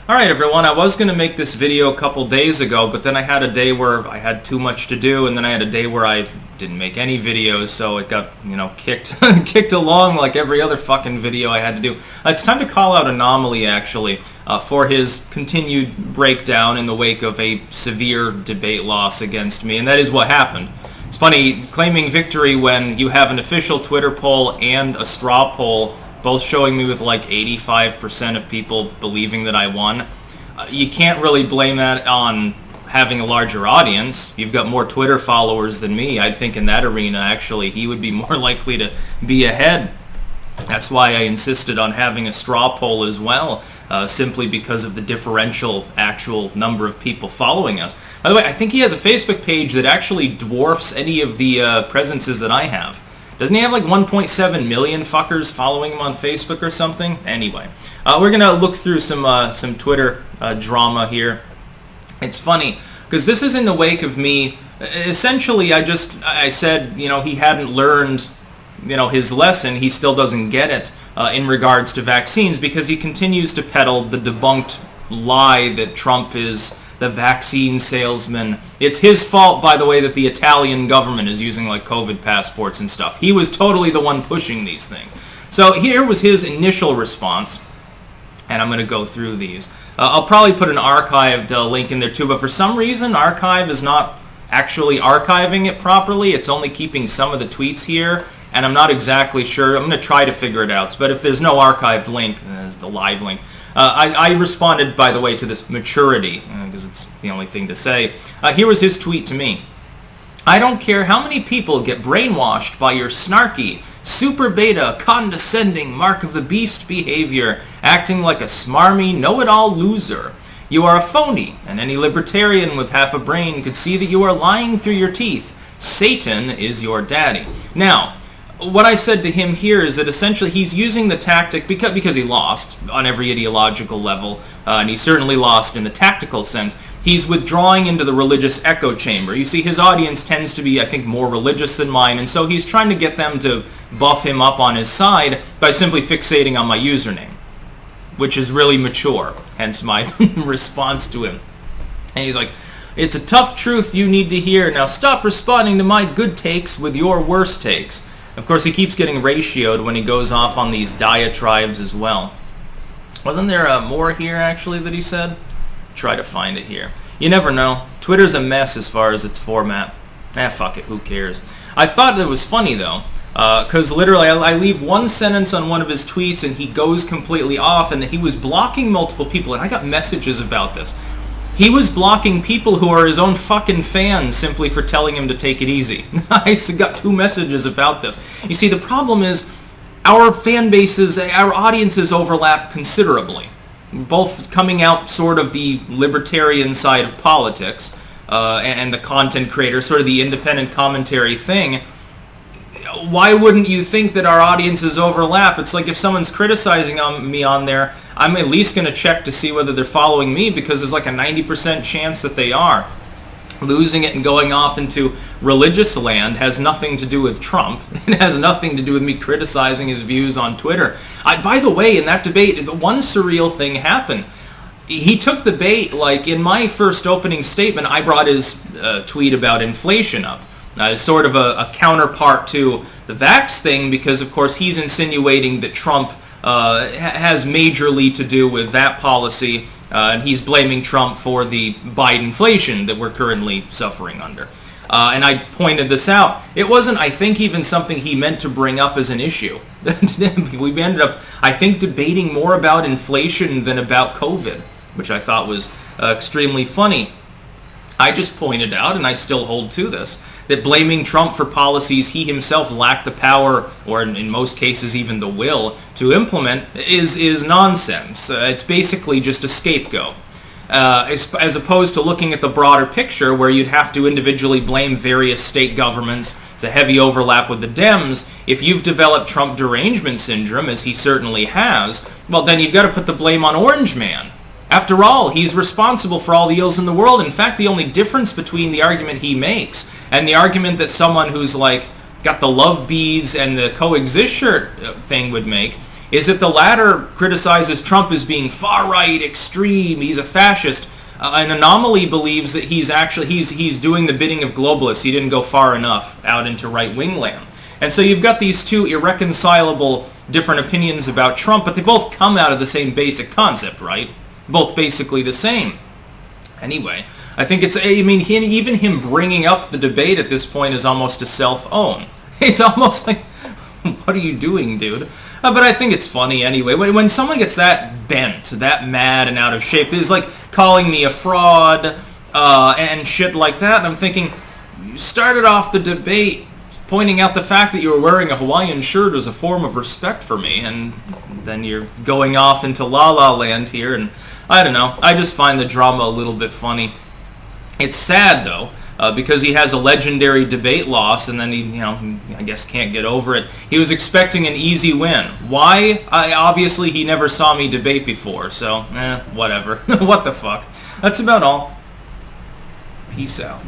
Alright everyone, I was going to make this video a couple days ago, but then I had a day where I had too much to do, and then I had a day where I didn't make any videos, so it got, kicked along like every other fucking video I had to do. It's time to call out An0maly, actually, for his continued breakdown in the wake of a severe debate loss against me, and that is what happened. It's funny, claiming victory when you have an official Twitter poll and a straw poll both showing me with like 85% of people believing that I won. You can't really blame that on having a larger audience. You've got more Twitter followers than me. I think in that arena, actually, he would be more likely to be ahead. That's why I insisted on having a straw poll as well, simply because of the differential actual number of people following us. By the way, I think he has a Facebook page that actually dwarfs any of the presences that I have. Doesn't he have like 1.7 million fuckers following him on Facebook or something? Anyway, we're going to look through some Twitter drama here. It's funny, because this is in the wake of me. Essentially, I said, he hadn't learned, his lesson. He still doesn't get it in regards to vaccines, because he continues to peddle the debunked lie that Trump is the vaccine salesman. It's his fault, by the way, that the Italian government is using like COVID passports and stuff. He was totally the one pushing these things. So here was his initial response, and I'm going to go through these. I'll probably put an archived link in there too, but for some reason Archive is not actually archiving it properly. It's only keeping some of the tweets here, and I'm not exactly sure. I'm going to try to figure it out. But if there's no archived link, then there's the live link. I responded, by the way, to this maturity, because it's the only thing to say. Here was his tweet to me. I don't care how many people get brainwashed by your snarky, super beta, condescending, mark of the beast behavior, acting like a smarmy, know-it-all loser. You are a phony, and any libertarian with half a brain could see that you are lying through your teeth. Satan is your daddy. Now, what I said to him here is that essentially he's using the tactic because he lost on every ideological level, and he certainly lost in the tactical sense. He's withdrawing into the religious echo chamber. You see, his audience tends to be, I think, more religious than mine, and so he's trying to get them to buff him up on his side by simply fixating on my username, which is really mature, hence my response to him. And he's like, it's a tough truth you need to hear. Now stop responding to my good takes with your worst takes. Of course, he keeps getting ratioed when he goes off on these diatribes as well. Wasn't there more here, actually, that he said? Try to find it here. You never know. Twitter's a mess as far as its format. Fuck it, who cares? I thought it was funny, though, because literally I leave one sentence on one of his tweets and he goes completely off, and he was blocking multiple people, and I got messages about this. He was blocking people who are his own fucking fans simply for telling him to take it easy. I got 2 messages about this. You see, the problem is our fan bases, our audiences overlap considerably. Both coming out sort of the libertarian side of politics and the content creator, sort of the independent commentary thing. Why wouldn't you think that our audiences overlap? It's like if someone's criticizing me on there, I'm at least going to check to see whether they're following me, because there's like a 90% chance that they are. Losing it and going off into religious land has nothing to do with Trump. It has nothing to do with me criticizing his views on Twitter. By the way, in that debate, one surreal thing happened. He took the bait, like in my first opening statement, I brought his tweet about inflation up. As sort of a counterpart to the vax thing, because of course he's insinuating that Trump has majorly to do with that policy, and he's blaming Trump for the Bidenflation that we're currently suffering under. And I pointed this out. It wasn't, I think, even something he meant to bring up as an issue. We ended up, I think, debating more about inflation than about COVID, which I thought was extremely funny. I just pointed out, and I still hold to this, that blaming Trump for policies he himself lacked the power, or in most cases even the will, to implement is nonsense. It's basically just a scapegoat. As opposed to looking at the broader picture where you'd have to individually blame various state governments. It's a heavy overlap with the Dems. If you've developed Trump derangement syndrome, as he certainly has, well then you've got to put the blame on Orange Man. After all, he's responsible for all the ills in the world. In fact, the only difference between the argument he makes and the argument that someone who's like got the love beads and the coexist shirt thing would make is that the latter criticizes Trump as being far-right, extreme, he's a fascist. And An0maly believes that he's doing the bidding of globalists. He didn't go far enough out into right-wing land. And so you've got these two irreconcilable different opinions about Trump, but they both come out of the same basic concept, right? Both basically the same. Anyway, I think even him bringing up the debate at this point is almost a self-own. It's almost like, what are you doing, dude? But I think it's funny anyway. When someone gets that bent, that mad and out of shape, it's like calling me a fraud and shit like that. And I'm thinking, you started off the debate pointing out the fact that you were wearing a Hawaiian shirt as a form of respect for me, and then you're going off into La La Land here, and I don't know. I just find the drama a little bit funny. It's sad, though, because he has a legendary debate loss, and then he, I guess can't get over it. He was expecting an easy win. Why? Obviously, he never saw me debate before, so, whatever. What the fuck? That's about all. Peace out.